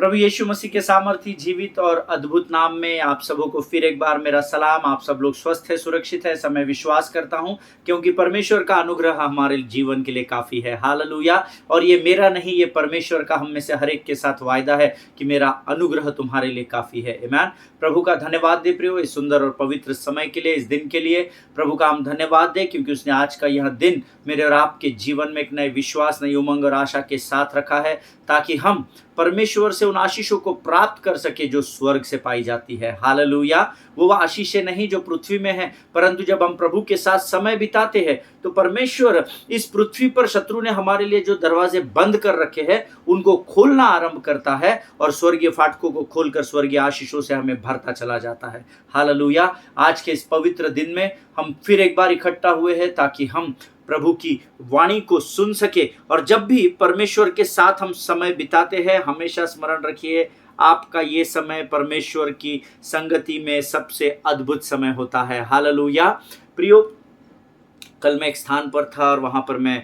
प्रभु यीशु मसीह के सामर्थी जीवित और अद्भुत नाम में आप सबों को फिर एक बार मेरा सलाम। आप सब लोग स्वस्थ है, सुरक्षित है, ऐसा मैं विश्वास करता हूं, क्योंकि परमेश्वर का अनुग्रह हमारे जीवन के लिए काफी है। हालेलुया। और ये मेरा नहीं, ये परमेश्वर का हम में से हर एक के साथ वायदा है कि मेरा अनुग्रह तुम्हारे लिए काफी है। आमीन। प्रभु का धन्यवाद दे प्रियो, इस सुंदर और पवित्र समय के लिए, इस दिन के लिए प्रभु का हम धन्यवाद दें, क्योंकि उसने आज का यह दिन मेरे और आपके जीवन में एक नए विश्वास, नई उमंग और आशा के साथ रखा है, ताकि हम परमेश्वर से उन आशीषों को प्राप्त कर सके जो स्वर्ग से पाई जाती है। हालेलुया। वो आशीषें नहीं जो पृथ्वी में है, परंतु जब हम प्रभु के साथ समय बिताते हैं तो परमेश्वर इस पृथ्वी पर शत्रु ने हमारे लिए जो दरवाजे बंद कर रखे हैं उनको खोलना आरंभ करता है और स्वर्गीय फाटकों को खोलकर स्वर्गीय आशीषों से हमें भरता चला जाता है। हालेलुया। आज के इस पवित्र दिन में हम फिर एक बार इकट्ठा हुए हैं ताकि हम प्रभु की वाणी को सुन सके। और जब भी परमेश्वर के साथ हम समय बिताते हैं, हमेशा स्मरण रखिए, आपका ये समय परमेश्वर की संगति में सबसे अद्भुत समय होता है। हालेलुया। प्रियो, कल मैं एक स्थान पर था और वहाँ पर मैं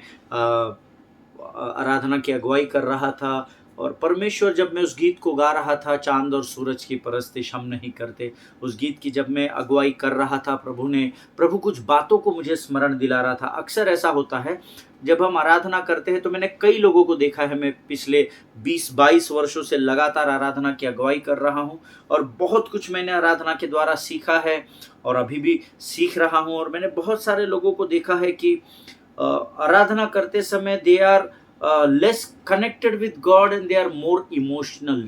आराधना की अगुवाई कर रहा था, और परमेश्वर, जब मैं उस गीत को गा रहा था, चांद और सूरज की परस्तिश हम नहीं करते, उस गीत की जब मैं अगुवाई कर रहा था, प्रभु कुछ बातों को मुझे स्मरण दिला रहा था। अक्सर ऐसा होता है जब हम आराधना करते हैं, तो मैंने कई लोगों को देखा है, मैं पिछले 20-22 वर्षों से लगातार आराधना की अगुवाई कर रहा हूँ और बहुत कुछ मैंने आराधना के द्वारा सीखा है और अभी भी सीख रहा हूँ। और मैंने बहुत सारे लोगों को देखा है कि आराधना करते समय they are less connected with God and they are more emotional.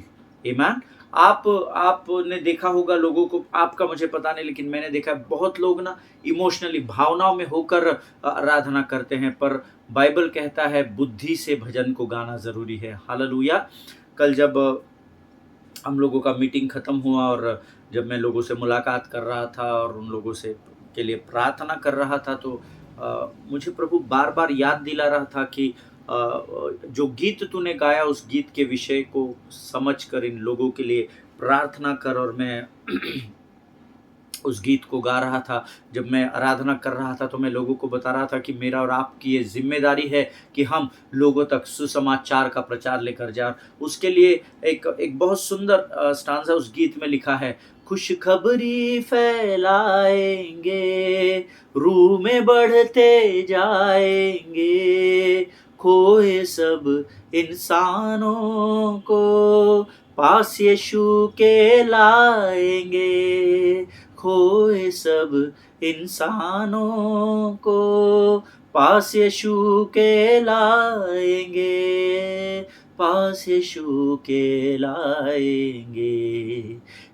Amen. आपने देखा होगा लोगों को, आपका मुझे पता नहीं, लेकिन मैंने देखा बहुत लोग ना इमोशनली, भावनाओं में होकर आराधना करते हैं, पर बाइबल कहता है बुद्धि से भजन को गाना जरूरी है। हालेलुया। कल जब हम लोगों का मीटिंग खत्म हुआ और जब मैं लोगों से मुलाकात कर रहा था और उन लोगों से के लिए प्रार्थना कर रहा था, तो मुझे प्रभु बार बार याद दिला रहा था कि जो गीत तूने गाया उस गीत के विषय को समझकर इन लोगों के लिए प्रार्थना कर। और मैं उस गीत को गा रहा था, जब मैं आराधना कर रहा था, तो मैं लोगों को बता रहा था कि मेरा और आपकी ये जिम्मेदारी है कि हम लोगों तक सुसमाचार का प्रचार लेकर जाएं। उसके लिए एक बहुत सुंदर स्टांजा उस गीत में लिखा है, खुशखबरी फैलाएंगे, रूह में बढ़ते जाएंगे, खोए सब इंसानों को पास यीशु के लाएंगे, खोए सब इंसानों को पास यीशु के लाएंगे, पास यीशु के लाएंगे।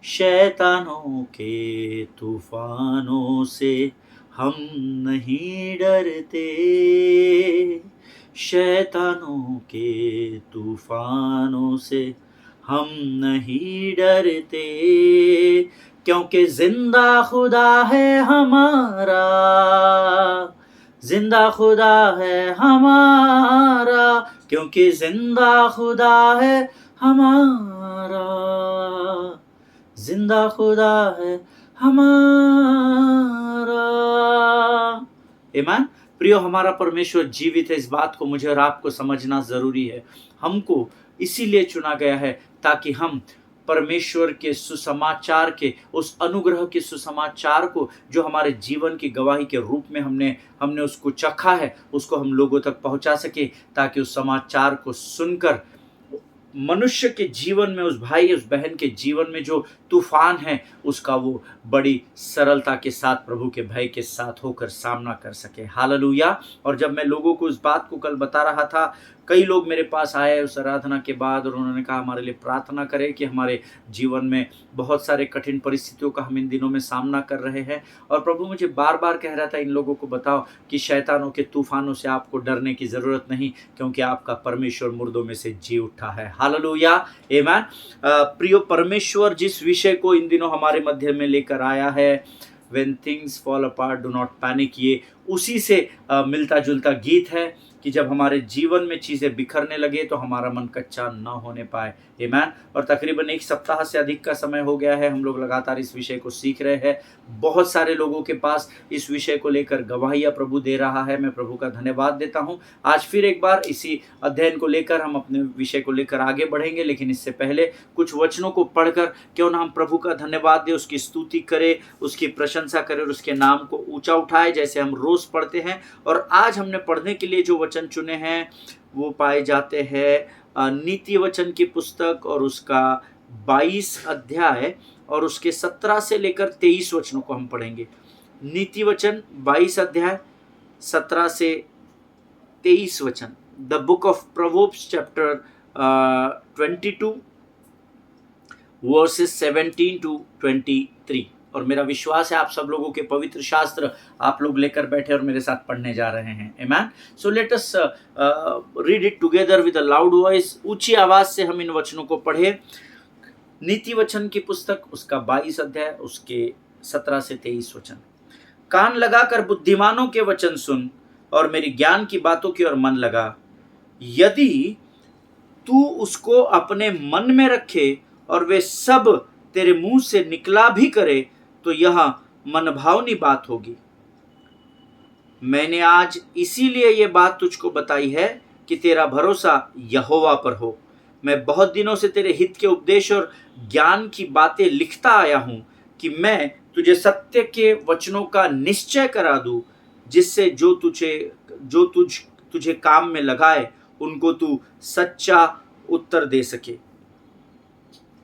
शैतानों के तूफानों से हम नहीं डरते, शैतानों के तूफानों से हम नहीं डरते, क्योंकि जिंदा खुदा है हमारा, जिंदा खुदा है हमारा, क्योंकि जिंदा खुदा है हमारा, जिंदा खुदा है हमारा। आमीन। प्रियो, हमारा परमेश्वर जीवित है, इस बात को मुझे और आपको समझना जरूरी है। हमको इसीलिए चुना गया है ताकि हम परमेश्वर के सुसमाचार के, उस अनुग्रह के सुसमाचार को, जो हमारे जीवन की गवाही के रूप में हमने उसको चखा है, उसको हम लोगों तक पहुंचा सके, ताकि उस समाचार को सुनकर मनुष्य के जीवन में, उस भाई उस बहन के जीवन में जो तूफान है, उसका वो बड़ी सरलता के साथ, प्रभु के भय के साथ होकर सामना कर सके। हालेलुया। और जब मैं लोगों को इस बात को कल बता रहा था, कई लोग मेरे पास आए उस आराधना के बाद और उन्होंने कहा हमारे लिए प्रार्थना करें कि हमारे जीवन में बहुत सारे कठिन परिस्थितियों का हम इन दिनों में सामना कर रहे हैं। और प्रभु मुझे बार बार कह रहा था, इन लोगों को बताओ कि शैतानों के तूफानों से आपको डरने की ज़रूरत नहीं, क्योंकि आपका परमेश्वर मुर्दों में से जी उठा है। हालेलुया। आमीन। प्रियो, परमेश्वर जिस विषय को इन दिनों हमारे मध्य में लेकर आया है, When things fall apart do not panic, ये उसी से मिलता जुलता गीत है, कि जब हमारे जीवन में चीज़ें बिखरने लगे तो हमारा मन कच्चा न होने पाए। आमीन। और तकरीबन 1 सप्ताह से अधिक का समय हो गया है, हम लोग लगातार इस विषय को सीख रहे हैं। बहुत सारे लोगों के पास इस विषय को लेकर गवाहियाँ प्रभु दे रहा है। मैं प्रभु का धन्यवाद देता हूँ। आज फिर एक बार इसी अध्ययन को लेकर हम अपने विषय को लेकर आगे बढ़ेंगे, लेकिन इससे पहले कुछ वचनों को पढ़कर क्यों ना हम प्रभु का धन्यवाद दें, उसकी स्तुति करें, उसकी प्रशंसा करें और उसके नाम को ऊंचा उठाए जैसे हम रोज पढ़ते हैं। और आज हमने पढ़ने के लिए जो वचन चुने हैं वो पाए जाते हैं नीति वचन की पुस्तक और उसका 22 अध्याय और उसके 17 से लेकर 23 वचनों को हम पढ़ेंगे। नीति वचन 22 अध्याय 17 से 23 वचन। The book of proverbs chapter 22 versus 17 to 23। और मेरा विश्वास है आप सब लोगों के पवित्र शास्त्र आप लोग लेकर बैठे और मेरे साथ पढ़ने जा रहे हैं। आमीन। So let us read it together with a loud voice. ऊंची आवाज से हम इन वचनों को पढ़े। नीति वचन की पुस्तक उसका 22 अध्याय उसके 17 से 23 वचन। कान लगाकर बुद्धिमानों के वचन सुन और मेरी ज्ञान की बातों की ओर मन लगा। यदि तू उसको अपने मन में रखे और वे सब तेरे मुंह से निकला भी करे तो यह मनभावनी बात होगी। मैंने आज इसीलिए ये बात तुझको बताई है कि तेरा भरोसा यहोवा पर हो। मैं बहुत दिनों से तेरे हित के उपदेश और ज्ञान की बातें लिखता आया हूं कि मैं तुझे सत्य के वचनों का निश्चय करा दूं, जिससे जो तुझे काम में लगाए उनको तू सच्चा उत्तर दे सके।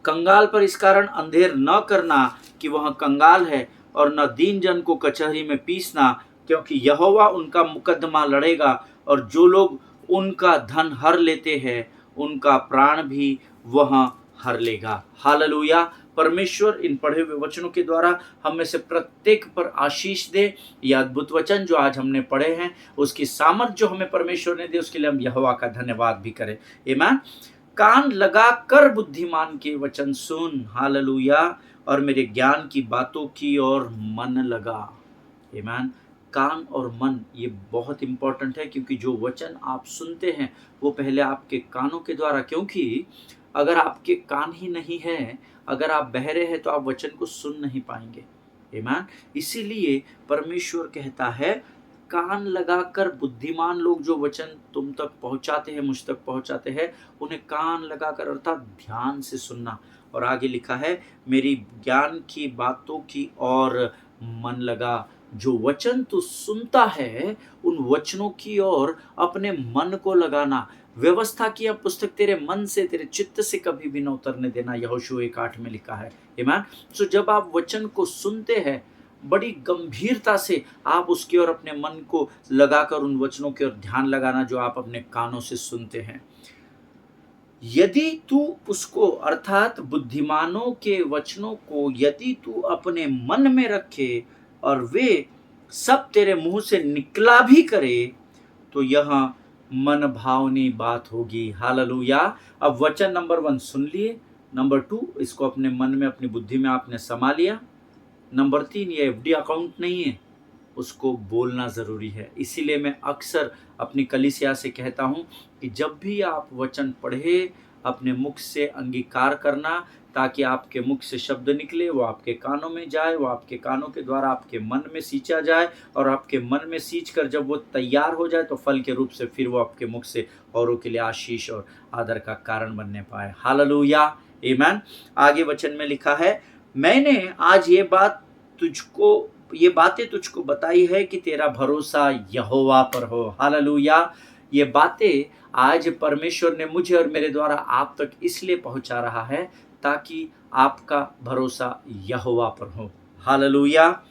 कंगाल पर इस कारण अंधेर न करना कि वह कंगाल है, और न दीन जन को कचहरी में पीसना, क्योंकि यहोवा उनका मुकदमा लड़ेगा और जो लोग उनका धन हर लेते हैं उनका प्राण भी वह हर लेगा। हालेलुया। परमेश्वर इन पढ़े हुए वचनों के द्वारा हम में से प्रत्येक पर आशीष दे। यह अद्भुत वचन जो आज हमने पढ़े हैं उसकी सामर्थ जो हमें परमेश्वर ने दी उसके लिए हम यहोवा का धन्यवाद भी करें। आमीन। कान लगा कर बुद्धिमान के वचन सुन। हालेलुया। और मेरे ज्ञान की बातों की ओर मन लगा। आमीन। कान और मन ये बहुत इंपॉर्टेंट है, क्योंकि जो वचन आप सुनते हैं वो पहले आपके कानों के द्वारा, क्योंकि अगर आपके कान ही नहीं है, अगर आप बहरे हैं तो आप वचन को सुन नहीं पाएंगे। आमीन। इसीलिए परमेश्वर कहता है कान लगाकर बुद्धिमान लोग जो वचन तुम तक पहुंचाते हैं, मुझ तक पहुंचाते हैं, उन्हें कान लगाकर अर्थात ध्यान से सुनना। और आगे लिखा है मेरी ज्ञान की बातों की ओर मन लगा। जो वचन तू सुनता है उन वचनों की ओर अपने मन को लगाना। व्यवस्था की यह पुस्तक तेरे मन से तेरे चित्त से कभी भी न उतरने देना, यहोशू 1:8 में लिखा है। आमीन। सो जब आप वचन को सुनते हैं बड़ी गंभीरता से आप उसकी ओर अपने मन को लगाकर उन वचनों की ओर ध्यान लगाना जो आप अपने कानों से सुनते हैं। यदि तू उसको अर्थात बुद्धिमानों के वचनों को यदि तू अपने मन में रखे और वे सब तेरे मुंह से निकला भी करे तो यह मन भावनी बात होगी। हालेलुया। अब वचन नंबर 1 सुन लिए, नंबर 2 इसको अपने मन में अपनी बुद्धि में आपने समा लिया, नंबर 3 ये एफडी अकाउंट नहीं है, उसको बोलना ज़रूरी है। इसीलिए मैं अक्सर अपनी कलीसिया से कहता हूँ कि जब भी आप वचन पढ़े अपने मुख से अंगीकार करना, ताकि आपके मुख से शब्द निकले, वो आपके कानों में जाए, वो आपके कानों के द्वारा आपके मन में सींचा जाए, और आपके मन में सींच कर जब वो तैयार हो जाए तो फल के रूप से फिर वो आपके मुख से औरों के लिए आशीष और आदर का कारण बनने पाए। हालेलुया। आमीन। आगे वचन में लिखा है मैंने आज ये बातें तुझको बताई है कि तेरा भरोसा यहोवा पर हो। हालेलुया। ये बातें आज परमेश्वर ने मुझे और मेरे द्वारा आप तक इसलिए पहुंचा रहा है ताकि आपका भरोसा यहोवा पर हो। हालेलुया।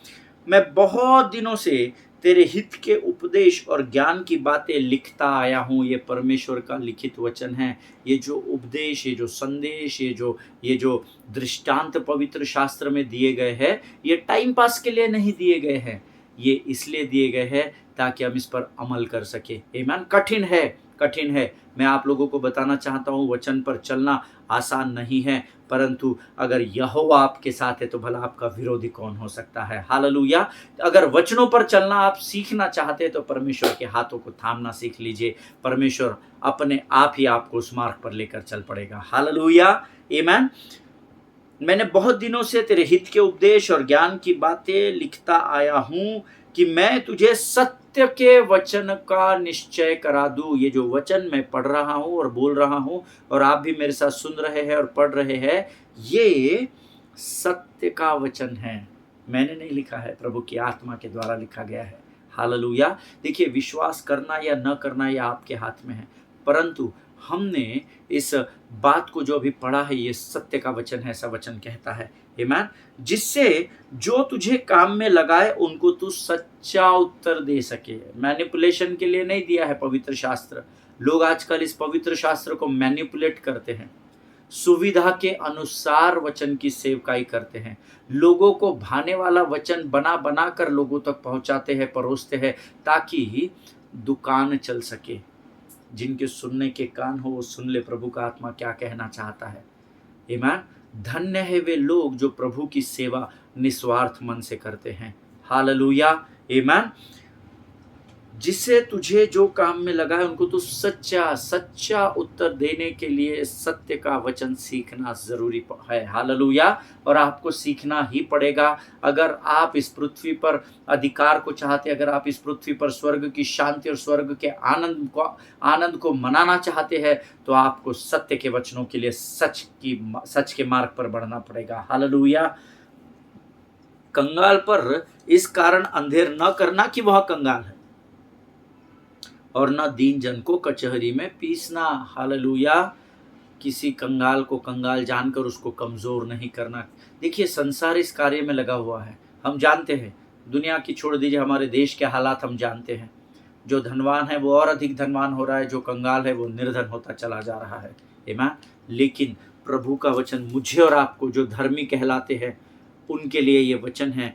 मैं बहुत दिनों से तेरे हित के उपदेश और ज्ञान की बातें लिखता आया हूँ। ये परमेश्वर का लिखित वचन है। ये जो उपदेश, ये जो संदेश, ये जो दृष्टांत पवित्र शास्त्र में दिए गए हैं, ये टाइम पास के लिए नहीं दिए गए हैं, ये इसलिए दिए गए हैं ताकि हम इस पर अमल कर सके। आमीन। कठिन है। मैं आप लोगों को बताना चाहता हूँ वचन पर चलना आसान नहीं है, परंतु अगर यहोवा आपके साथ है तो भला आपका विरोधी कौन हो सकता है। हालेलुया। अगर वचनों पर चलना आप सीखना चाहते हैं तो परमेश्वर के हाथों को थामना सीख लीजिए। परमेश्वर अपने आप ही आपको उस मार्ग पर लेकर चल पड़ेगा। हालेलुया, आमीन। मैंने बहुत दिनों से तेरे हित के उपदेश और ज्ञान की बातें लिखता आया हूं कि मैं तुझे सत्य के वचन का निश्चय करा दूं। ये जो वचन मैं पढ़ रहा हूं और बोल रहा हूं और आप भी मेरे साथ सुन रहे हैं और पढ़ रहे हैं, ये सत्य का वचन है। मैंने नहीं लिखा है, प्रभु की आत्मा के द्वारा लिखा गया है। हालेलुया। देखिए, विश्वास करना या न करना यह आपके हाथ में है, परंतु हमने इस बात को जो अभी पढ़ा है, ये सत्य का वचन है, ऐसा वचन कहता है। आमीन। जिससे जो तुझे काम में लगाए उनको तू सच्चा उत्तर दे सके। मैनिपुलेशन के लिए नहीं दिया है पवित्र शास्त्र। लोग आजकल इस पवित्र शास्त्र को मैनिपुलेट करते हैं, सुविधा के अनुसार वचन की सेवकाई करते हैं, लोगों को भाने वाला वचन बना बना कर लोगों तक पहुंचाते हैं, परोसते हैं, ताकि दुकान चल सके। जिनके सुनने के कान हो वो सुन ले प्रभु का आत्मा क्या कहना चाहता है। आमीन। धन्य है वे लोग जो प्रभु की सेवा निस्वार्थ मन से करते हैं। हालेलुया, आमीन। जिससे तुझे जो काम में लगा है उनको तो सच्चा उत्तर देने के लिए सत्य का वचन सीखना जरूरी है। हालेलुया। और आपको सीखना ही पड़ेगा। अगर आप इस पृथ्वी पर अधिकार को चाहते, अगर आप इस पृथ्वी पर स्वर्ग की शांति और स्वर्ग के आनंद को मनाना चाहते हैं, तो आपको सत्य के वचनों के लिए सच के मार्ग पर बढ़ना पड़ेगा। हालेलुया। कंगाल पर इस कारण अंधेर न करना कि वह कंगाल है, और न दीन जन को कचहरी में पीसना। हालेलुया। किसी कंगाल को कंगाल जानकर उसको कमजोर नहीं करना। देखिए, संसार इस कार्य में लगा हुआ है। हम जानते हैं, दुनिया की छोड़ दीजिए, हमारे देश के हालात हम जानते हैं। जो धनवान है वो और अधिक धनवान हो रहा है, जो कंगाल है वो निर्धन होता चला जा रहा है। आमीन। लेकिन प्रभु का वचन मुझे और आपको, जो धर्मी कहलाते हैं, उनके लिए ये वचन है,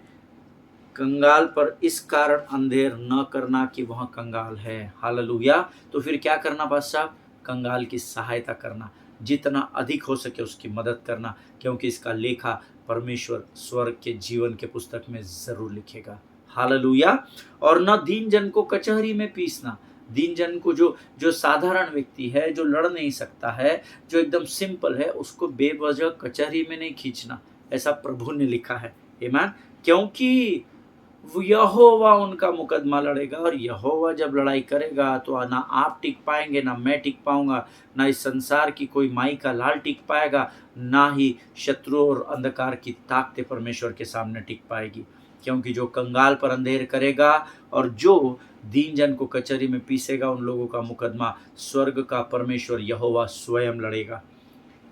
कंगाल पर इस कारण अंधेर न करना कि वह कंगाल है। हालेलुया। तो फिर क्या करना पास साहब? कंगाल की सहायता करना, जितना अधिक हो सके उसकी मदद करना, क्योंकि इसका लेखा परमेश्वर स्वर्ग के जीवन के पुस्तक में जरूर लिखेगा। हालेलुया। और न दीन जन को कचहरी में पीसना। दीन जन को, जो साधारण व्यक्ति है, जो लड़ नहीं सकता है, जो एकदम सिंपल है, उसको बेवजह कचहरी में नहीं खींचना, ऐसा प्रभु ने लिखा है। आमीन। क्योंकि यहोवा उनका मुकदमा लड़ेगा, और यहोवा जब लड़ाई करेगा तो ना आप टिक पाएंगे, ना मैं टिक पाऊंगा, ना इस संसार की कोई माई का लाल टिक पाएगा, ना ही शत्रु और अंधकार की ताकतें परमेश्वर के सामने टिक पाएगी। क्योंकि जो कंगाल पर अंधेर करेगा और जो दीन जन को कचहरी में पीसेगा, उन लोगों का मुकदमा स्वर्ग का परमेश्वर यहोवा स्वयं लड़ेगा।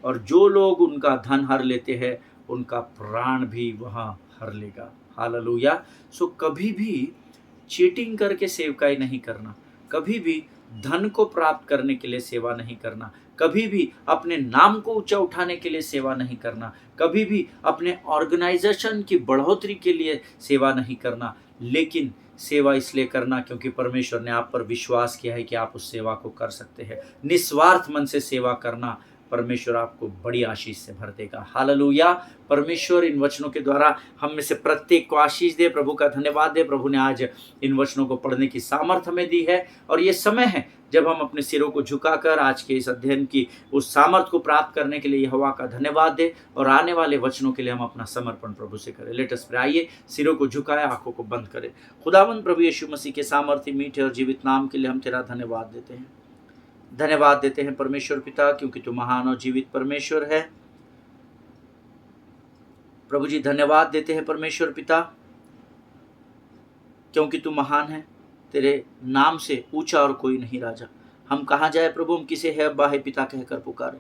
और जो लोग उनका धन हर लेते हैं, उनका प्राण भी वहाँ हर लेगा। हालेलुया। सो कभी भी चीटिंग करके सेवकाई नहीं करना, कभी भी धन को प्राप्त करने के लिए सेवा नहीं करना, कभी भी अपने नाम को ऊंचा उठाने के लिए सेवा नहीं करना, कभी भी अपने ऑर्गेनाइजेशन की बढ़ोतरी के लिए सेवा नहीं करना, लेकिन सेवा इसलिए करना क्योंकि परमेश्वर ने आप पर विश्वास किया है कि आप उस सेवा को कर सकते हैं। निस्वार्थ मन से सेवा करना, परमेश्वर आपको बड़ी आशीष से भर देगा। हालेलुया। परमेश्वर इन वचनों के द्वारा हम में से प्रत्येक को आशीष दे। प्रभु का धन्यवाद दे। प्रभु ने आज इन वचनों को पढ़ने की सामर्थ हमें दी है, और ये समय है जब हम अपने सिरों को झुकाकर आज के इस अध्ययन की उस सामर्थ को प्राप्त करने के लिए यहोवा का धन्यवाद दे, और आने वाले वचनों के लिए हम अपना समर्पण प्रभु से करें। Let us pray. आइए, सिरों को झुकाए, आंखों को बंद करें। खुदावंद प्रभु यीशु मसीह के सामर्थी, मीठे और जीवित नाम के लिए हम तेरा धन्यवाद देते हैं। धन्यवाद देते हैं परमेश्वर पिता, क्योंकि तू महान और जीवित परमेश्वर है। प्रभु जी, धन्यवाद देते हैं परमेश्वर पिता, क्योंकि तू महान है। तेरे नाम से ऊंचा और कोई नहीं राजा। हम कहाँ जाए प्रभु, हम किसे है अब्बा है पिता कहकर पुकारे।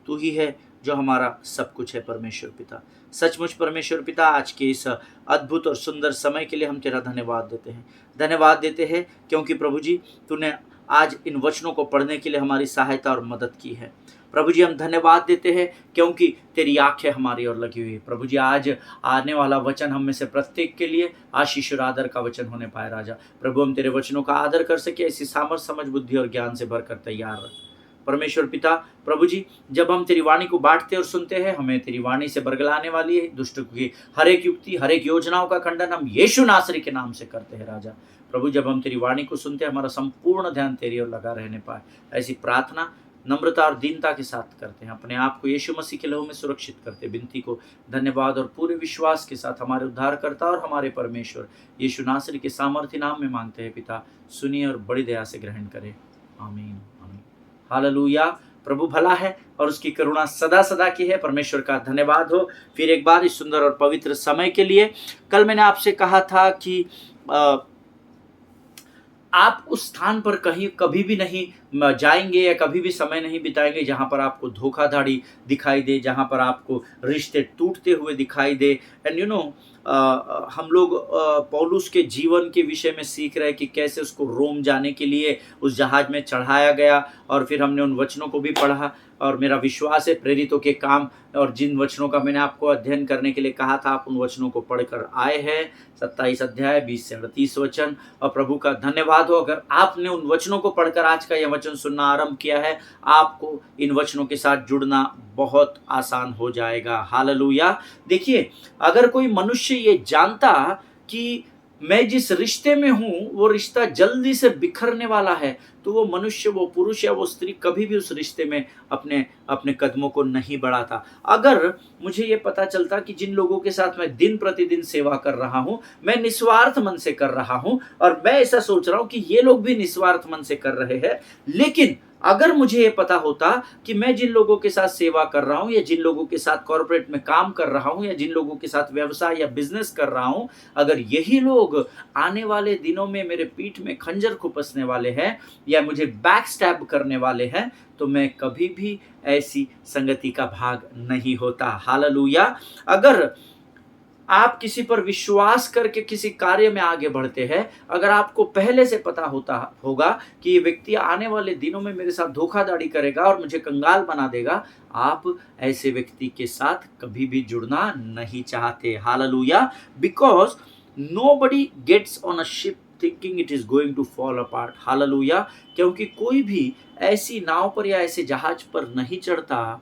तू ही है जो हमारा सब कुछ है परमेश्वर पिता। सचमुच परमेश्वर पिता, आज के इस अद्भुत और सुंदर समय के लिए हम तेरा धन्यवाद देते हैं। धन्यवाद देते हैं क्योंकि प्रभु जी, तूने आज इन वचनों को पढ़ने के लिए हमारी सहायता और मदद की है। प्रभु जी, हम धन्यवाद देते हैं क्योंकि तेरी आंखें हमारी ओर लगी हुई है। प्रभु जी, आज आने वाला वचन हम में से प्रत्येक के लिए आशीष और आदर का वचन होने पाए राजा। प्रभु, हम तेरे वचनों का आदर कर सके, ऐसी सामर्थ, समझ, बुद्धि और ज्ञान से भरकर तैयार रख। परमेश्वर पिता प्रभु जी, जब हम तेरी वाणी को बांटते और सुनते हैं, हमें तेरी वाणी से बरगलाने वाली है दुष्ट की हर एक युक्ति, हर एक योजनाओं का खंडन हम यीशु नासरी के नाम से करते हैं राजा। प्रभु जब हम तेरी वाणी को सुनते हैं, हमारा संपूर्ण ध्यान तेरी ओर लगा रहने पाए, ऐसी प्रार्थना नम्रता और दीनता के साथ करते हैं। अपने आप को यीशु मसीह के लहू में सुरक्षित करते, विनती को धन्यवाद और पूरे विश्वास के साथ हमारे उद्धारकर्ता और हमारे परमेश्वर यीशु नासरी के सामर्थ्य नाम में मांगते हैं पिता, सुनिए और बड़ी दया से ग्रहण करें। आमीन आमीन। हालेलुया। प्रभु भला है और उसकी करुणा सदा सदा की है। परमेश्वर का धन्यवाद हो फिर एक बार इस सुंदर और पवित्र समय के लिए। कल मैंने आपसे कहा था कि आप उस स्थान पर कहीं कभी भी नहीं जाएंगे या कभी भी समय नहीं बिताएंगे जहां पर आपको धोखाधड़ी दिखाई दे, जहां पर आपको रिश्ते टूटते हुए दिखाई दे। एंड यू नो, हम लोग पौलुस के जीवन के विषय में सीख रहे हैं कि कैसे उसको रोम जाने के लिए उस जहाज में चढ़ाया गया, और फिर हमने उन वचनों को भी पढ़ा। और मेरा विश्वास है प्रेरितों के काम और जिन वचनों का मैंने आपको अध्ययन करने के लिए कहा था, आप उन वचनों को पढ़कर आए हैं। 27 अध्याय 20 से 38 वचन। और प्रभु का धन्यवाद हो, अगर आपने उन वचनों को पढ़कर आज का यह वचन सुनना आरंभ किया है, आपको इन वचनों के साथ जुड़ना बहुत आसान हो जाएगा। हालेलुया। देखिए, अगर कोई मनुष्य ये जानता कि मैं जिस रिश्ते में हूं वो रिश्ता जल्दी से बिखरने वाला है, तो वो मनुष्य, वो पुरुष या वो स्त्री कभी भी उस रिश्ते में अपने अपने कदमों को नहीं बढ़ाता। अगर मुझे ये पता चलता कि जिन लोगों के साथ मैं दिन प्रतिदिन सेवा कर रहा हूं, मैं निस्वार्थ मन से कर रहा हूं, और मैं ऐसा सोच रहा हूं कि ये लोग भी निस्वार्थ मन से कर रहे हैं, लेकिन अगर मुझे ये पता होता कि मैं जिन लोगों के साथ सेवा कर रहा हूं या जिन लोगों के साथ कॉर्पोरेट में काम कर रहा हूं या जिन लोगों के साथ व्यवसाय या बिजनेस कर रहा हूं, अगर यही लोग आने वाले दिनों में मेरे पीठ में खंजर खुपसने वाले हैं या मुझे बैक स्टैब करने वाले हैं, तो मैं कभी भी ऐसी संगति का भाग नहीं होता। हालेलुया। अगर आप किसी पर विश्वास करके किसी कार्य में आगे बढ़ते हैं, अगर आपको पहले से पता होता होगा कि ये व्यक्ति आने वाले दिनों में मेरे साथ धोखाधड़ी करेगा और मुझे कंगाल बना देगा, आप ऐसे व्यक्ति के साथ कभी भी जुड़ना नहीं चाहते। Hallelujah. Because nobody gets on a ship thinking it is going to fall apart. Hallelujah. क्योंकि कोई भी ऐसी नाव पर या ऐसे जहाज पर नहीं चढ़ता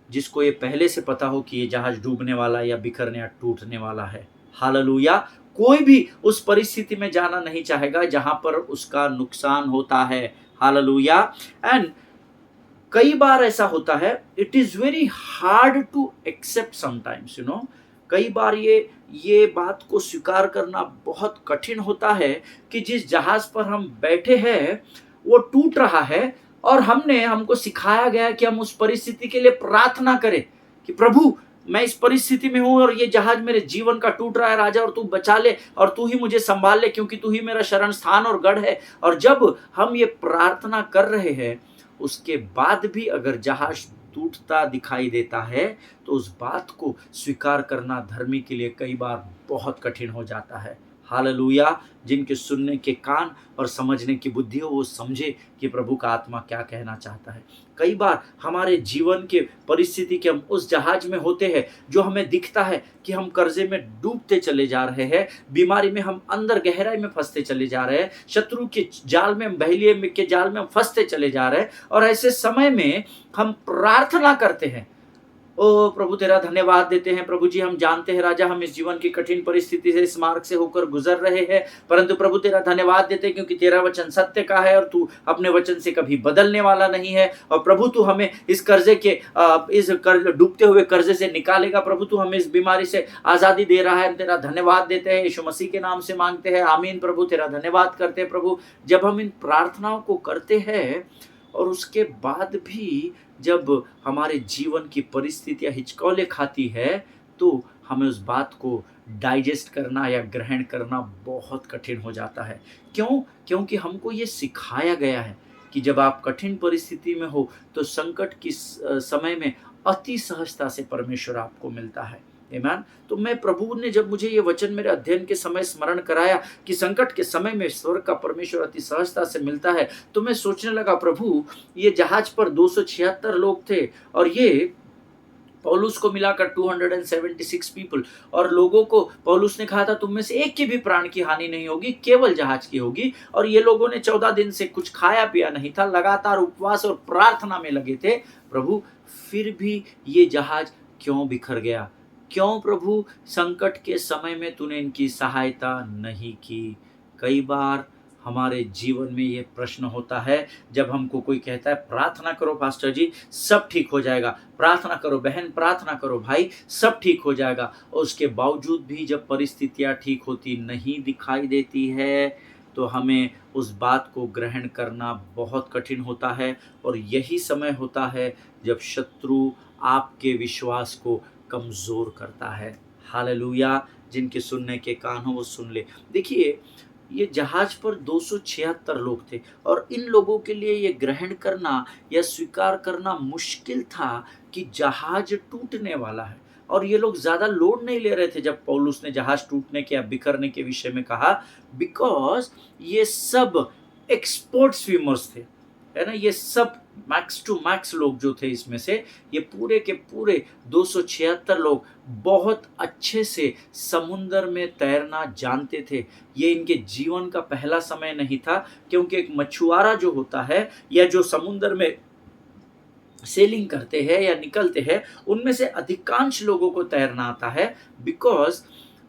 जिसको ये पहले से पता हो कि ये जहाज डूबने वाला या बिखरने या टूटने वाला है। हालेलुया। कोई भी उस परिस्थिति में जाना नहीं चाहेगा जहां पर उसका नुकसान होता है। हालेलुया। एंड कई बार ऐसा होता है, it is very hard to accept sometimes, you know, कई बार ये बात को स्वीकार करना बहुत कठिन होता है कि जिस जहाज पर हम बैठे हैं वो टूट रहा है, और हमको सिखाया गया कि हम उस परिस्थिति के लिए प्रार्थना करें कि प्रभु मैं इस परिस्थिति में हूं और ये जहाज मेरे जीवन का टूट रहा है राजा, और तू बचा ले और तू ही मुझे संभाल ले, क्योंकि तू ही मेरा शरण स्थान और गढ़ है। और जब हम ये प्रार्थना कर रहे हैं, उसके बाद भी अगर जहाज टूटता दिखाई देता है, तो उस बात को स्वीकार करना धर्मी के लिए कई बार बहुत कठिन हो जाता है। हालेलुया। जिनके सुनने के कान और समझने की बुद्धि हो, वो समझे कि प्रभु का आत्मा क्या कहना चाहता है। कई बार हमारे जीवन के परिस्थिति के हम उस जहाज में होते हैं जो हमें दिखता है कि हम कर्जे में डूबते चले जा रहे हैं, बीमारी में हम अंदर गहराई में फंसते चले जा रहे हैं, शत्रु के जाल में, बहेलिये के जाल में हम फंसते चले जा रहे हैं, और ऐसे समय में हम प्रार्थना करते हैं। ओ प्रभु तेरा धन्यवाद देते हैं। प्रभु जी, हम जानते हैं राजा हम इस जीवन की कठिन परिस्थिति से, इस मार्ग से होकर गुजर रहे हैं, परंतु प्रभु तेरा धन्यवाद देते हैं क्योंकि तेरा वचन सत्य का है और तू अपने वचन से कभी बदलने वाला नहीं है। और प्रभु तू हमें इस कर्जे के इस डूबते हुए कर्जे से निकालेगा। प्रभु तू हमें इस बीमारी से आज़ादी दे रहा है। तेरा धन्यवाद देते हैं, यीशु मसीह के नाम से मांगते हैं, आमीन। प्रभु तेरा धन्यवाद करते हैं। प्रभु जब हम इन प्रार्थनाओं को करते हैं और उसके बाद भी जब हमारे जीवन की परिस्थितियां हिचकौले खाती है, तो हमें उस बात को डाइजेस्ट करना या ग्रहण करना बहुत कठिन हो जाता है। क्यों? क्योंकि हमको ये सिखाया गया है कि जब आप कठिन परिस्थिति में हो तो संकट की समय में अति सहजता से परमेश्वर आपको मिलता है। आमीन। तो मैं, प्रभु ने जब मुझे ये वचन मेरे अध्ययन के समय स्मरण कराया कि संकट के समय में स्वर्ग का परमेश्वर अति सहजता से मिलता है, तो मैं सोचने लगा प्रभु ये जहाज पर 276 लोग थे और ये पौलुस को मिलाकर 276 पीपल, और लोगों को पौलुस ने कहा था तुम में से एक की भी प्राण की हानि नहीं होगी, केवल जहाज की होगी। और ये लोगों ने 14 दिन से कुछ खाया पिया नहीं था, लगातार उपवास और प्रार्थना में लगे थे। प्रभु, फिर भी ये जहाज क्यों बिखर गया? क्यों प्रभु संकट के समय में तूने इनकी सहायता नहीं की? कई बार हमारे जीवन में ये प्रश्न होता है, जब हमको कोई कहता है प्रार्थना करो पास्टर जी सब ठीक हो जाएगा, प्रार्थना करो बहन, प्रार्थना करो भाई, सब ठीक हो जाएगा, और उसके बावजूद भी जब परिस्थितियां ठीक होती नहीं दिखाई देती है, तो हमें उस बात को ग्रहण करना बहुत कठिन होता है। और यही समय होता है जब शत्रु आपके विश्वास को कमज़ोर करता है। हालेलुया! जिनके सुनने के कान हो वो सुन ले। देखिए, ये जहाज पर 276 लोग थे, और इन लोगों के लिए ये ग्रहण करना या स्वीकार करना मुश्किल था कि जहाज टूटने वाला है। और ये लोग ज़्यादा लोड नहीं ले रहे थे जब पौलुस ने जहाज टूटने के या बिखरने के विषय में कहा, बिकॉज़ ये सब एक्सपर्ट स्विमर्स थे, है ना? ये सब मैक्स टू मैक्स लोग जो थे इसमें से, ये पूरे के पूरे 276 लोग बहुत अच्छे से समुंदर में तैरना जानते थे। ये इनके जीवन का पहला समय नहीं था, क्योंकि एक मछुआरा जो होता है या जो समुंदर में सेलिंग करते हैं या निकलते हैं, उनमें से अधिकांश लोगों को तैरना आता है। बिकॉज़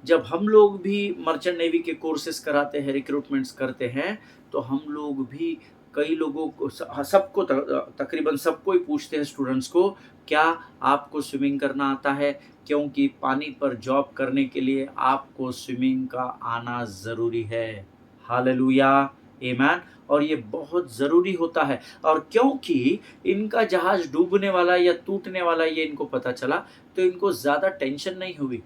जब हम लोग भी मर्चेंट नेवी के कोर्सेस कराते हैं, रिक्रूटमेंट्स करते हैं, तो हम लोग भी कई लोगों को सबको तकरीबन सबको ही पूछते हैं स्टूडेंट्स को, क्या आपको स्विमिंग करना आता है? क्योंकि पानी पर जॉब करने के लिए आपको स्विमिंग का आना ज़रूरी है। हालेलुया! आमीन। और ये बहुत ज़रूरी होता है। और क्योंकि इनका जहाज़ डूबने वाला या टूटने वाला ये इनको पता चला, तो इनको ज़्यादा टेंशन नहीं हुई।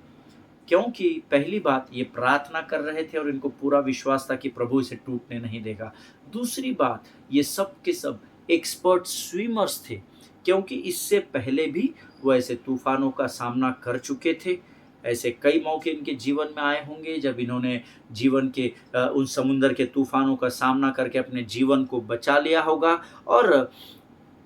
क्योंकि पहली बात, ये प्रार्थना कर रहे थे और इनको पूरा विश्वास था कि प्रभु इसे टूटने नहीं देगा। दूसरी बात, ये सब के सब एक्सपर्ट स्विमर्स थे, क्योंकि इससे पहले भी वो ऐसे तूफानों का सामना कर चुके थे। ऐसे कई मौके इनके जीवन में आए होंगे जब इन्होंने जीवन के उन समुंदर के तूफानों का सामना करके अपने जीवन को बचा लिया होगा, और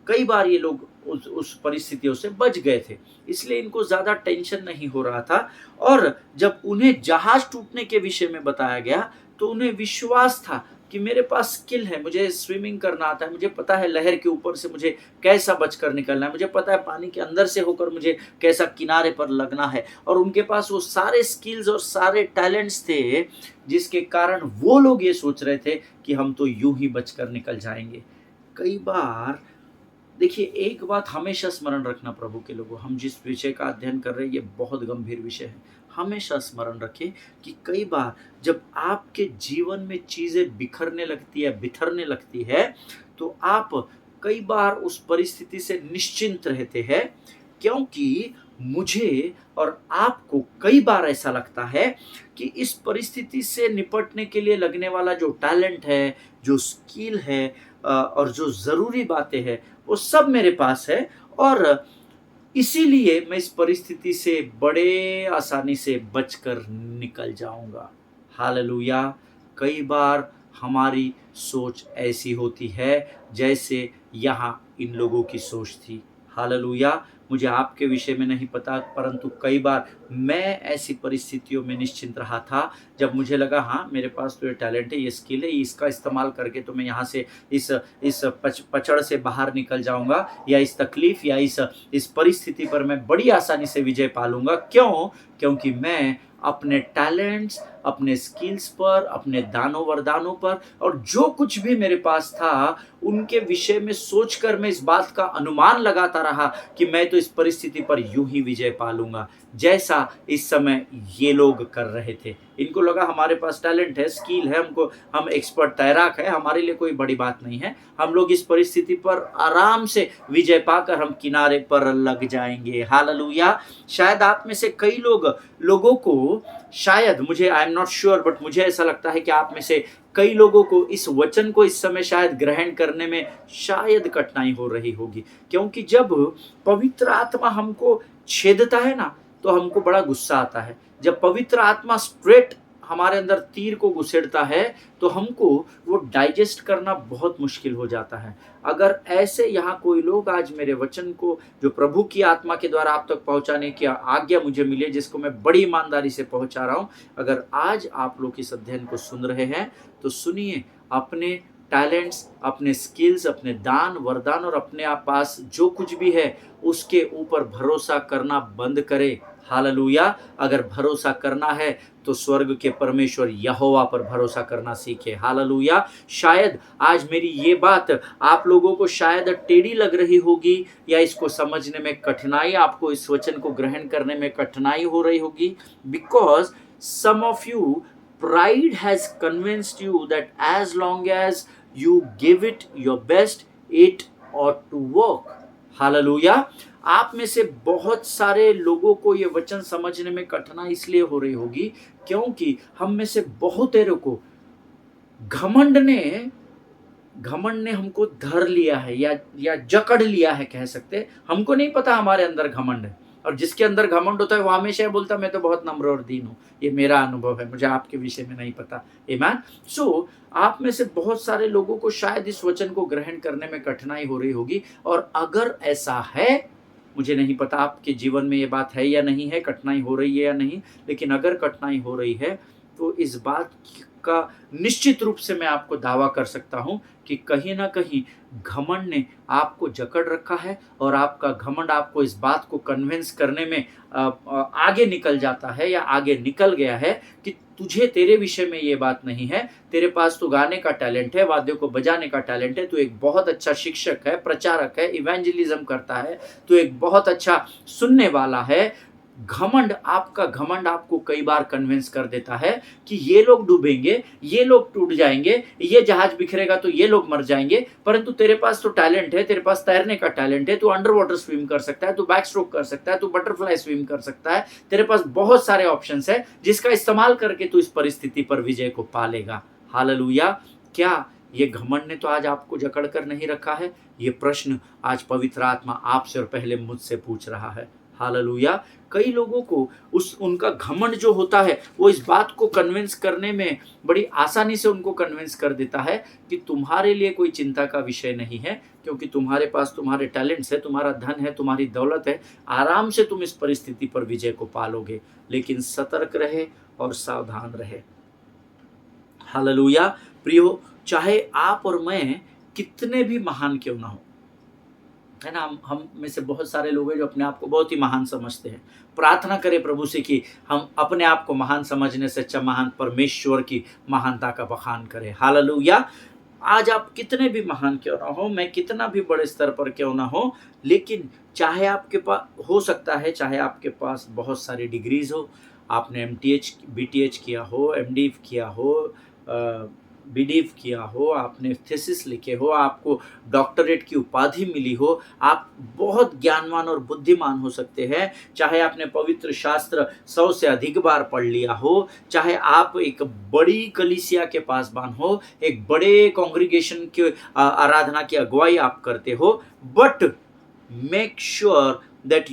कई बार ये लोग उस परिस्थितियों से बच गए थे, इसलिए इनको ज़्यादा टेंशन नहीं हो रहा था। और जब उन्हें जहाज़ टूटने के विषय में बताया गया, तो उन्हें विश्वास था कि मेरे पास स्किल है, मुझे स्विमिंग करना आता है, मुझे पता है लहर के ऊपर से मुझे कैसा बचकर निकलना है, मुझे पता है पानी के अंदर से होकर मुझे कैसा किनारे पर लगना है। और उनके पास वो सारे स्किल्स और सारे टैलेंट्स थे, जिसके कारण वो लोग ये सोच रहे थे कि हम तो यूं ही बचकर निकल जाएंगे। कई बार देखिए, एक बात हमेशा स्मरण रखना प्रभु के लोगों, हम जिस विषय का अध्ययन कर रहे हैं ये बहुत गंभीर विषय है। हमेशा स्मरण रखें कि कई बार जब आपके जीवन में चीज़ें बिखरने लगती है, बिथरने लगती है, तो आप कई बार उस परिस्थिति से निश्चिंत रहते हैं, क्योंकि मुझे और आपको कई बार ऐसा लगता है कि इस परिस्थिति से निपटने के लिए लगने वाला जो टैलेंट है, जो स्किल है, और जो ज़रूरी बातें हैं, वो सब मेरे पास है, और इसीलिए मैं इस परिस्थिति से बड़े आसानी से बचकर निकल जाऊँगा। हालेलुया! कई बार हमारी सोच ऐसी होती है जैसे यहाँ इन लोगों की सोच थी। हालेलुया! मुझे आपके विषय में नहीं पता, परंतु कई बार मैं ऐसी परिस्थितियों में निश्चिंत रहा था जब मुझे लगा हाँ, मेरे पास तो ये टैलेंट है, ये स्किल है, इसका इस्तेमाल करके तो मैं यहाँ से इस पचड़ से बाहर निकल जाऊँगा, या इस तकलीफ़ या इस परिस्थिति पर मैं बड़ी आसानी से विजय पा लूँगा। क्यों? क्योंकि मैं अपने टैलेंट्स, अपने स्किल्स पर, अपने दानों वरदानों पर, और जो कुछ भी मेरे पास था, उनके विषय में सोचकर मैं इस बात का अनुमान लगाता रहा कि मैं तो इस परिस्थिति पर यूं ही विजय पा लूंगा, जैसा इस समय ये लोग कर रहे थे। इनको लगा हमारे पास टैलेंट है, स्किल है, हम एक्सपर्ट तैराक है, हमारे लिए कोई बड़ी बात नहीं है, हम लोग इस परिस्थिति पर आराम से विजय पाकर हम किनारे पर लग जाएंगे। हालेलुया! शायद आप में से कई लोगों को, शायद, मुझे I am not sure, but मुझे ऐसा लगता है कि आप में से कई लोगों को इस वचन को इस समय शायद ग्रहण करने में शायद कठिनाई हो रही होगी, क्योंकि जब पवित्र आत्मा हमको छेदता है ना, तो हमको बड़ा गुस्सा आता है। जब पवित्र आत्मा स्ट्रेट हमारे अंदर तीर को घुसेड़ता है तो हमको वो डाइजेस्ट करना बहुत मुश्किल हो जाता है। अगर ऐसे यहाँ कोई लोग आज मेरे वचन को जो प्रभु की आत्मा के द्वारा आप तक पहुँचाने की आज्ञा मुझे मिली है, जिसको मैं बड़ी ईमानदारी से पहुँचा रहा हूँ, अगर आज आप लोग इस अध्ययन को सुन रहे हैं तो सुनिए, अपने टैलेंट्स, अपने स्किल्स, अपने दान, वरदान और अपने आप पास जो कुछ भी है उसके ऊपर भरोसा करना बंद करें। हालेलुया। अगर भरोसा करना है तो स्वर्ग के परमेश्वर यहोवा पर भरोसा करना सीखे। हालेलुया। शायद आज मेरी ये बात आप लोगों को शायद टेढ़ी लग रही होगी या इसको समझने में कठिनाई, आपको इस वचन को ग्रहण करने में कठिनाई हो रही होगी, because some of you pride has convinced you that as long as you give it your best, it ought to work. Hallelujah. आप में से बहुत सारे लोगों को ये वचन समझने में कठिनाई इसलिए हो रही होगी क्योंकि हम में से बहुतेरों को घमंड ने हमको धर लिया है या जकड़ लिया है, कह सकते। हमको नहीं पता हमारे अंदर घमंड है, और जिसके अंदर घमंड होता है वो हमेशा ये बोलता है मैं तो बहुत नम्र और दीन हूँ। ये मेरा अनुभव है, मुझे आपके विषय में नहीं पता। आमीन। सो आप में से बहुत सारे लोगों को शायद इस वचन को ग्रहण करने में कठिनाई हो रही होगी, और अगर ऐसा है, मुझे नहीं पता आपके जीवन में ये बात है या नहीं है, कठिनाई हो रही है या नहीं, लेकिन अगर कठिनाई हो रही है तो इस बात का निश्चित रूप से मैं आपको दावा कर सकता हूं कि कहीं ना कहीं घमंड ने आपको जकड़ रखा है, और आपका घमंड आपको इस बात को कन्विंस करने में आगे निकल जाता है या आगे निकल गया है कि तुझे, तेरे विषय में ये बात नहीं है, तेरे पास तो गाने का टैलेंट है, वाद्यों को बजाने का टैलेंट है, तू एक बहुत अच्छा शिक्षक है, प्रचारक है, इवेंजलिज्म करता है, तू एक बहुत अच्छा सुनने वाला है। घमंड आपको कई बार कन्विंस कर देता है कि ये लोग डूबेंगे, ये लोग टूट जाएंगे, ये जहाज बिखरेगा तो ये लोग मर जाएंगे, परंतु तेरे पास तो टैलेंट है, तेरे पास तैरने का टैलेंट है, तू अंडर वाटर स्विम कर सकता है, तू बैक स्ट्रोक कर सकता है, तू बटरफ्लाई स्विम कर सकता है, तेरे पास बहुत सारे ऑप्शंस है जिसका इस्तेमाल करके तू इस परिस्थिति पर विजय को पालेगा। हालेलुया। क्या ये घमंड ने तो आज आपको जकड़ कर नहीं रखा है? ये प्रश्न आज पवित्र आत्मा आपसे और पहले मुझसे पूछ रहा है। हालेलुया। कई लोगों को उनका घमंड जो होता है वो इस बात को कन्विंस करने में बड़ी आसानी से उनको कन्विंस कर देता है कि तुम्हारे लिए कोई चिंता का विषय नहीं है, क्योंकि तुम्हारे पास तुम्हारे टैलेंट्स है, तुम्हारा धन है, तुम्हारी दौलत है, आराम से तुम इस परिस्थिति पर विजय को पालोगे। लेकिन सतर्क रहे और सावधान रहे। हालेलुया। प्रियो, चाहे आप और मैं कितने भी महान क्यों ना हो, है ना, हम में से बहुत सारे लोग हैं जो अपने आप को बहुत ही महान समझते हैं। प्रार्थना करें प्रभु से कि हम अपने आप को महान समझने से अच्छा महान परमेश्वर की महानता का बखान करें। हालेलुया। आज आप कितने भी महान क्यों ना हो, मैं कितना भी बड़े स्तर पर क्यों ना हो, लेकिन चाहे आपके पास, हो सकता है चाहे आपके पास बहुत सारी डिग्रीज हो, आपने MTH BTH किया हो, MD किया हो, बीडीव किया हो, आपने थीसिस लिखे हो, आपको डॉक्टरेट की उपाधि मिली हो, आप बहुत ज्ञानवान और बुद्धिमान हो सकते हैं, चाहे आपने पवित्र शास्त्र 100 से अधिक बार पढ़ लिया हो, चाहे आप एक बड़ी कलीसिया के पासबान हो, एक बड़े कांग्रीगेशन के आराधना की अगुवाई आप करते हो, but make sure that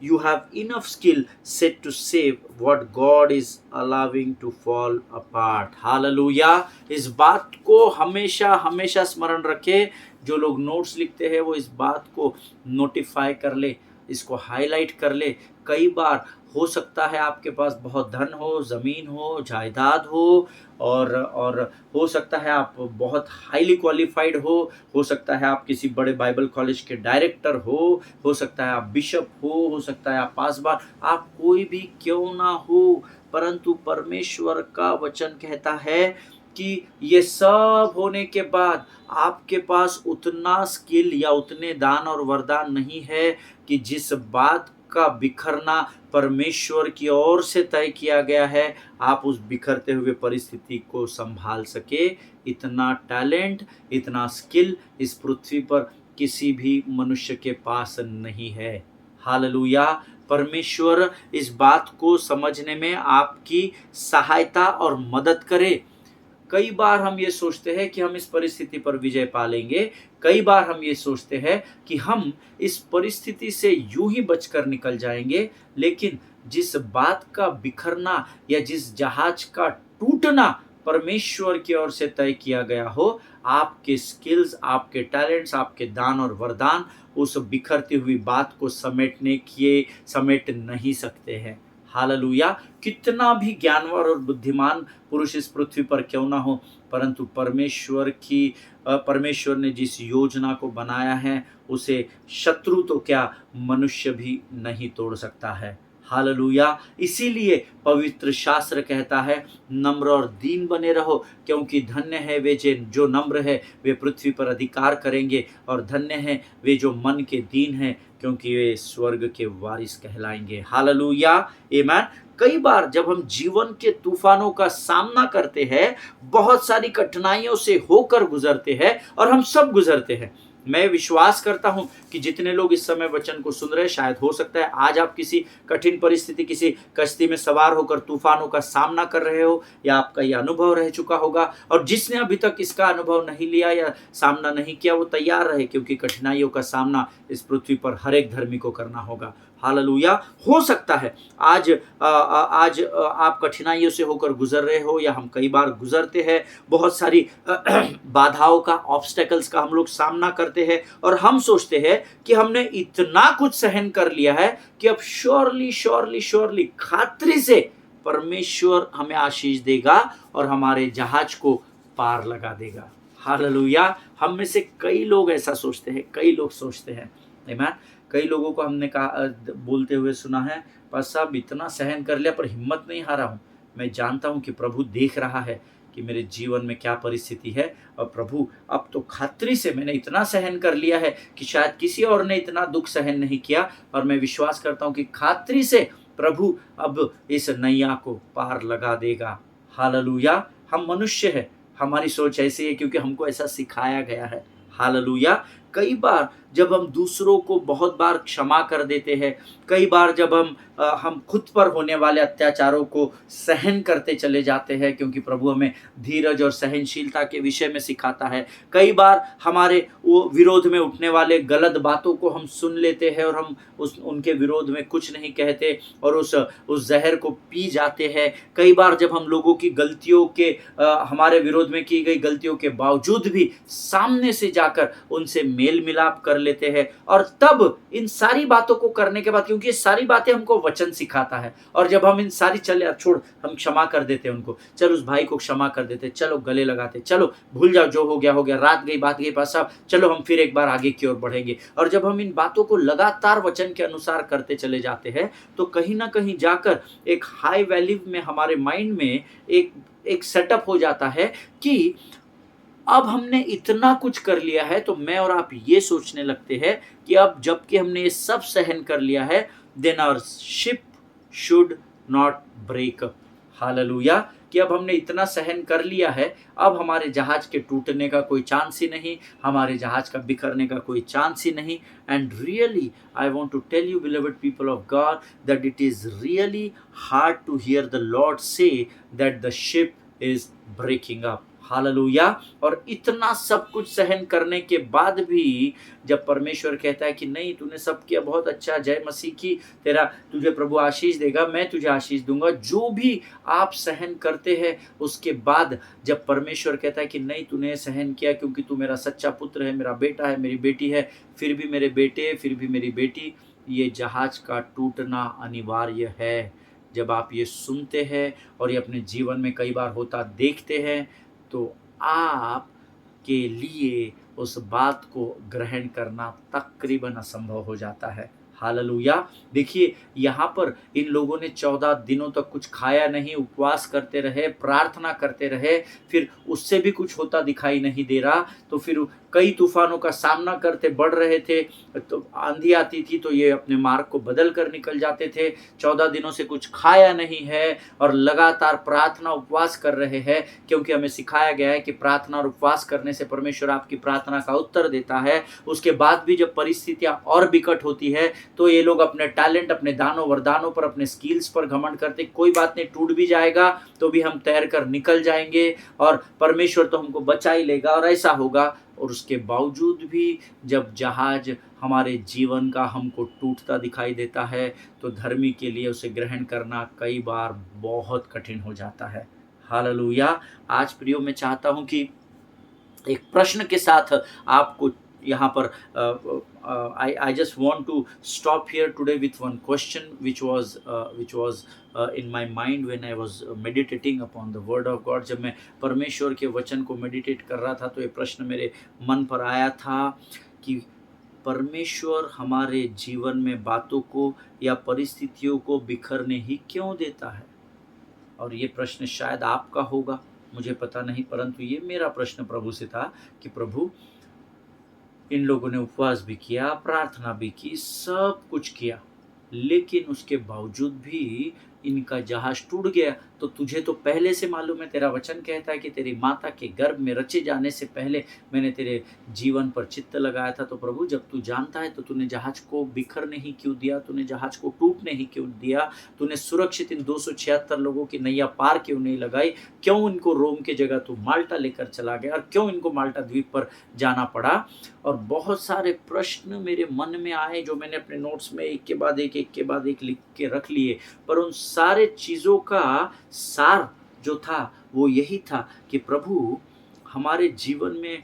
you have enough skill set to save what God is allowing to fall apart. Hallelujah. इस बात को हमेशा हमेशा स्मरण रखें। जो लोग नोट्स लिखते हैं वो इस बात को नोटिफाई कर ले, इसको हाईलाइट कर ले। कई बार हो सकता है आपके पास बहुत धन हो, ज़मीन हो, जायदाद हो, और हो सकता है आप बहुत हाईली क्वालिफाइड हो सकता है आप किसी बड़े बाइबल कॉलेज के डायरेक्टर हो सकता है आप बिशप हो सकता है आप पासबान, आप कोई भी क्यों ना हो, परंतु परमेश्वर का वचन कहता है कि ये सब होने के बाद आपके पास उतना स्किल या उतने दान और वरदान नहीं है कि जिस बात का बिखरना परमेश्वर की ओर से तय किया गया है, आप उस बिखरते हुए परिस्थिति को संभाल सके। इतना टैलेंट, इतना स्किल इस पृथ्वी पर किसी भी मनुष्य के पास नहीं है। हालेलुया। परमेश्वर इस बात को समझने में आपकी सहायता और मदद करे। कई बार हम ये सोचते हैं कि हम इस परिस्थिति पर विजय पा लेंगे, कई बार हम ये सोचते हैं कि हम इस परिस्थिति से यूं ही बचकर निकल जाएंगे, लेकिन जिस बात का बिखरना या जिस जहाज का टूटना परमेश्वर की ओर से तय किया गया हो, आपके स्किल्स, आपके टैलेंट्स, आपके दान और वरदान उस बिखरती हुई बात को समेट नहीं सकते हैं। हालेलुया! कितना भी ज्ञानवर और बुद्धिमान पुरुष इस पृथ्वी पर क्यों ना हो, परंतु परमेश्वर ने जिस योजना को बनाया है, उसे शत्रु तो क्या, मनुष्य भी नहीं तोड़ सकता है। हालेलुया! इसीलिए पवित्र शास्त्र कहता है, नम्र और दीन बने रहो, क्योंकि धन्य है वे जो नम्र है, वे पृथ्वी पर अधिकार करेंगे, और धन्य है वे जो मन के दीन हैं, क्योंकि वे स्वर्ग के वारिस कहलाएंगे। हालेलुया! आमीन। कई बार जब हम जीवन के तूफानों का सामना करते हैं, बहुत सारी कठिनाइयों से होकर गुजरते हैं, और हम सब गुजरते हैं। मैं विश्वास करता हूं कि जितने लोग इस समय वचन को सुन रहे हैं, शायद हो सकता है आज आप किसी कठिन परिस्थिति, किसी कश्ती में सवार होकर तूफानों का सामना कर रहे हो, या आपका यह अनुभव रह चुका होगा। और जिसने अभी तक इसका अनुभव नहीं लिया या सामना नहीं किया, वो तैयार रहे, क्योंकि कठिनाइयों का सामना इस पृथ्वी पर हर एक धर्मी को करना होगा। हालेलुया! हो सकता है आज आप कठिनाइयों से होकर गुजर रहे हो, या हम कई बार गुजरते हैं, बहुत सारी बाधाओं का, ऑब्स्टेकल्स का हम लोग सामना करते हैं, और हम सोचते हैं कि हमने इतना कुछ सहन कर लिया है कि अब श्योरली खातरी से परमेश्वर हमें आशीष देगा और हमारे जहाज को पार लगा देगा। हालेलुया! हम में से कई लोग ऐसा सोचते हैं, कई लोग सोचते हैं। आमीन। कई लोगों को हमने कहा, बोलते हुए सुना है, पास साहब इतना सहन कर लिया पर हिम्मत नहीं हारा हूँ। मैं जानता हूँ कि प्रभु देख रहा है कि मेरे जीवन में क्या परिस्थिति है, और प्रभु अब तो खातरी से मैंने इतना सहन कर लिया है कि शायद किसी और ने इतना दुख सहन नहीं किया, और मैं विश्वास करता हूँ कि खातरी से प्रभु अब इस नैया को पार लगा देगा। हालेलुया! हम मनुष्य हैं, हमारी सोच ऐसी है क्योंकि हमको ऐसा सिखाया गया है। हालेलुया! कई बार जब हम दूसरों को बहुत बार क्षमा कर देते हैं, कई बार जब हम खुद पर होने वाले अत्याचारों को सहन करते चले जाते हैं, क्योंकि प्रभु हमें धीरज और सहनशीलता के विषय में सिखाता है। कई बार हमारे वो विरोध में उठने वाले गलत बातों को हम सुन लेते हैं, और हम उनके विरोध में कुछ नहीं कहते, और उस जहर को पी जाते हैं। कई बार जब हम लोगों की गलतियों के हमारे विरोध में की गई गलतियों के बावजूद भी सामने से जाकर उनसे मेल मिलाप कर लेते हैं, और तब इन सारी बातों को करने के बाद, क्योंकि ये सारी बातें हमको वचन सिखाता है, और जब हम इन सारी हम क्षमा कर देते हैं उनको, चलो उस भाई को क्षमा कर देते, चलो गले लगाते, चलो भूल जाओ, जो हो गया हो गया, रात गई बात गई, पास साहब चलो हम फिर एक बार आगे की ओर बढ़ेंगे। और जब हम इन बातों को लगातार वचन के अनुसार करते चले जाते हैं, तो कहीं ना कहीं जाकर एक हाई वैल्यू में हमारे माइंड में एक सेटअप हो जाता है कि अब हमने इतना कुछ कर लिया है, तो मैं और आप ये सोचने लगते हैं कि अब जबकि हमने ये सब सहन कर लिया है, then our ship should not break up. Hallelujah! कि अब हमने इतना सहन कर लिया है, अब हमारे जहाज के टूटने का कोई चांस ही नहीं, हमारे जहाज का बिखरने का कोई चांस ही नहीं। And really I want to tell you believed people of God that it is really hard to hear the Lord say that the ship is breaking up. Hallelujah! और इतना सब कुछ सहन करने के बाद भी जब परमेश्वर कहता है कि नहीं, तूने सब किया, बहुत अच्छा, जय मसीह की, तुझे प्रभु आशीष देगा, मैं तुझे आशीष दूंगा, जो भी आप सहन करते हैं, उसके बाद जब परमेश्वर कहता है कि नहीं, तूने सहन किया क्योंकि तू मेरा सच्चा पुत्र है, मेरा बेटा है, मेरी बेटी है, फिर भी मेरे बेटे, फिर भी मेरी बेटी, ये जहाज का टूटना अनिवार्य है। जब आप ये सुनते हैं और ये अपने जीवन में कई बार होता देखते हैं, तो आप के लिए उस बात को ग्रहण करना तकरीबन असंभव हो जाता है। हालेलुया! देखिए यहाँ पर इन लोगों ने 14 दिनों तक कुछ खाया नहीं, उपवास करते रहे, प्रार्थना करते रहे, फिर उससे भी कुछ होता दिखाई नहीं दे रहा, तो फिर कई तूफानों का सामना करते बढ़ रहे थे, तो आंधी आती थी तो ये अपने मार्ग को बदल कर निकल जाते थे। 14 दिनों से कुछ खाया नहीं है और लगातार प्रार्थना उपवास कर रहे हैं, क्योंकि हमें सिखाया गया है कि प्रार्थना और उपवास करने से परमेश्वर आपकी प्रार्थना का उत्तर देता है। उसके बाद भी जब परिस्थितियां और विकट होती है तो ये लोग अपने टैलेंट, अपने दानों वरदानों पर, अपने स्किल्स पर घमंड करते, कोई बात नहीं, टूट भी जाएगा तो भी हम तैर कर निकल जाएंगे और परमेश्वर तो हमको बचा ही लेगा, और ऐसा होगा। और उसके बावजूद भी जब जहाज हमारे जीवन का हमको टूटता दिखाई देता है तो धर्मी के लिए उसे ग्रहण करना कई बार बहुत कठिन हो जाता है। हालेलुया। आज प्रियो मैं चाहता हूं कि एक प्रश्न के साथ आपको यहाँ पर I just want to stop here today with one question which was in my mind when I was meditating upon the word of God। जब मैं परमेश्वर के वचन को मेडिटेट कर रहा था तो ये प्रश्न मेरे मन पर आया था कि परमेश्वर हमारे जीवन में बातों को या परिस्थितियों को बिखरने ही क्यों देता है। और ये प्रश्न शायद आपका होगा, मुझे पता नहीं, परंतु ये मेरा प्रश्न प्रभु से था कि प्रभु, इन लोगों ने उपवास भी किया, प्रार्थना भी की, सब कुछ किया, लेकिन उसके बावजूद भी इनका जहाज टूट गया। तो तुझे तो पहले से मालूम है, तेरा वचन कहता है कि तेरी माता के गर्भ में रचे जाने से पहले मैंने तेरे जीवन पर चित्त लगाया था। तो प्रभु, जब तू जानता है तो तूने जहाज को बिखरने ही क्यों दिया, तूने जहाज को टूटने ही क्यों दिया, तूने सुरक्षित इन 276 लोगों की नैया पार क्यों नहीं लगाई, क्यों इनको रोम की जगह तू माल्टा लेकर चला गया, और क्यों इनको माल्टा द्वीप पर जाना पड़ा। और बहुत सारे प्रश्न मेरे मन में आए जो मैंने अपने नोट्स में एक के बाद एक लिख के रख लिए, पर उन सारे चीज़ों का सार जो था वो यही था कि प्रभु, हमारे जीवन में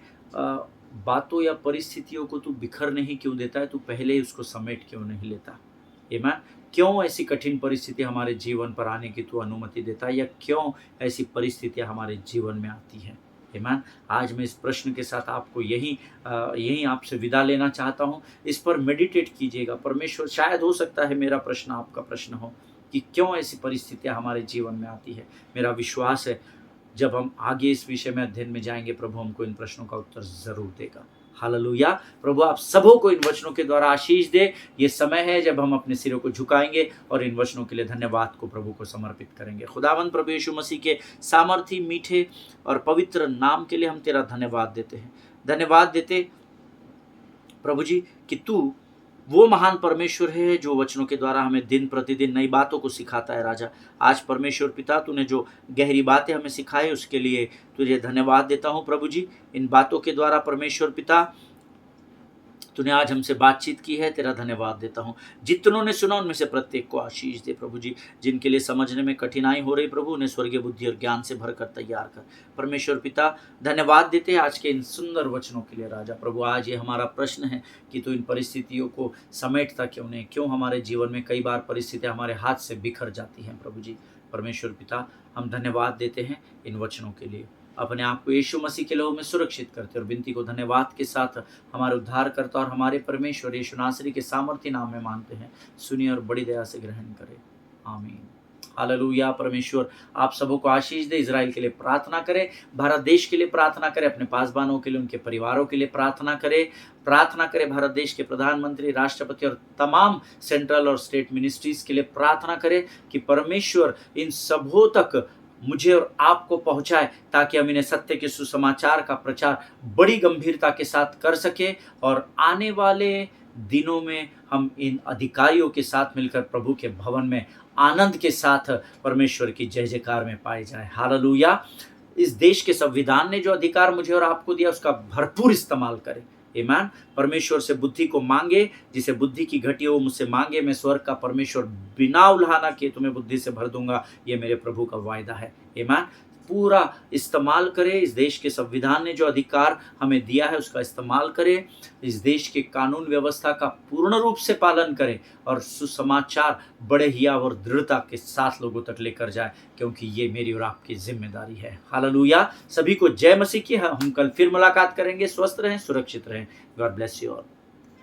बातों या परिस्थितियों को तू बिखरने ही क्यों देता है, तू पहले ही उसको समेट क्यों नहीं लेता। आमीन। क्यों ऐसी कठिन परिस्थिति हमारे जीवन पर आने की तू अनुमति देता है, या क्यों ऐसी परिस्थितियां हमारे जीवन में आती हैं। आमीन। आज मैं इस प्रश्न के साथ आपको यही आपसे विदा लेना चाहता हूँ। इस पर मेडिटेट कीजिएगा। परमेश्वर, शायद हो सकता है मेरा प्रश्न आपका प्रश्न हो कि क्यों ऐसी परिस्थितियां हमारे जीवन में आती है। मेरा विश्वास है जब हम आगे इस विषय में अध्ययन में जाएंगे, प्रभु हमको इन प्रश्नों का उत्तर जरूर देगा। हालेलुया। प्रभु आप सबों को इन वचनों के द्वारा आशीष दे। ये समय है जब हम अपने सिरों को झुकाएंगे और इन वचनों के लिए धन्यवाद को प्रभु को समर्पित करेंगे। खुदावंद प्रभु यीशु मसीह के सामर्थी, मीठे और पवित्र नाम के लिए हम तेरा धन्यवाद देते हैं। धन्यवाद देते प्रभु जी कि तू वो महान परमेश्वर है जो वचनों के द्वारा हमें दिन प्रतिदिन नई बातों को सिखाता है। राजा, आज परमेश्वर पिता तूने जो गहरी बातें हमें सिखाई उसके लिए तुझे धन्यवाद देता हूँ। प्रभु जी, इन बातों के द्वारा परमेश्वर पिता तूने आज हमसे बातचीत की है, तेरा धन्यवाद देता हूँ। जितनों ने सुना उनमें से प्रत्येक को आशीष दे प्रभु जी। जिनके लिए समझने में कठिनाई हो रही प्रभु, उन्हें स्वर्गीय बुद्धि और ज्ञान से भरकर तैयार कर। परमेश्वर पिता धन्यवाद देते हैं आज के इन सुंदर वचनों के लिए। राजा प्रभु, आज ये हमारा प्रश्न है कि तू इन परिस्थितियों को समेटता क्यों नहीं, क्यों हमारे जीवन में कई बार परिस्थितियाँ हमारे हाथ से बिखर जाती हैं। प्रभु जी परमेश्वर पिता, हम धन्यवाद देते हैं इन वचनों के लिए। अपने आप को यीशु मसीह के लहू में सुरक्षित करते और विनती को धन्यवाद के साथ हमारे उद्धारकर्ता और हमारे परमेश्वर यीशु नासरी के सामर्थी नाम में मांगते हैं। सुनिए और बड़ी दया से ग्रहण करें। आमीन। हालेलुया। परमेश्वर आप सबों को आशीष दे। इजराइल के लिए प्रार्थना करें, भारत देश के लिए प्रार्थना करें, अपने पासबानों के लिए, उनके परिवारों के लिए प्रार्थना करें। भारत देश के प्रधानमंत्री, राष्ट्रपति और तमाम सेंट्रल और स्टेट मिनिस्ट्रीज के लिए प्रार्थना करें कि परमेश्वर इन सबों तक मुझे और आपको पहुंचाए, ताकि हम इन्हें सत्य के सुसमाचार का प्रचार बड़ी गंभीरता के साथ कर सके और आने वाले दिनों में हम इन अधिकारियों के साथ मिलकर प्रभु के भवन में आनंद के साथ परमेश्वर की जय जयकार में पाए जाए। हालेलुया। इस देश के संविधान ने जो अधिकार मुझे और आपको दिया उसका भरपूर इस्तेमाल करें। आमीन। परमेश्वर से बुद्धि को मांगे, जिसे बुद्धि की घटी हो मुझसे मांगे, मैं स्वर्ग का परमेश्वर बिना उल्हाना किए तुम्हें बुद्धि से भर दूंगा। ये मेरे प्रभु का वायदा है। आमीन। पूरा इस्तेमाल करें। इस देश के संविधान ने जो अधिकार हमें दिया है उसका इस्तेमाल करें। इस देश के कानून व्यवस्था का पूर्ण रूप से पालन करें और सुसमाचार बड़े हियाव और दृढ़ता के साथ लोगों तक लेकर जाए, क्योंकि ये मेरी और आपकी जिम्मेदारी है। हालेलुया। सभी को जय मसीह की। हम कल फिर मुलाकात करेंगे। स्वस्थ रहें, सुरक्षित रहें। God bless you all.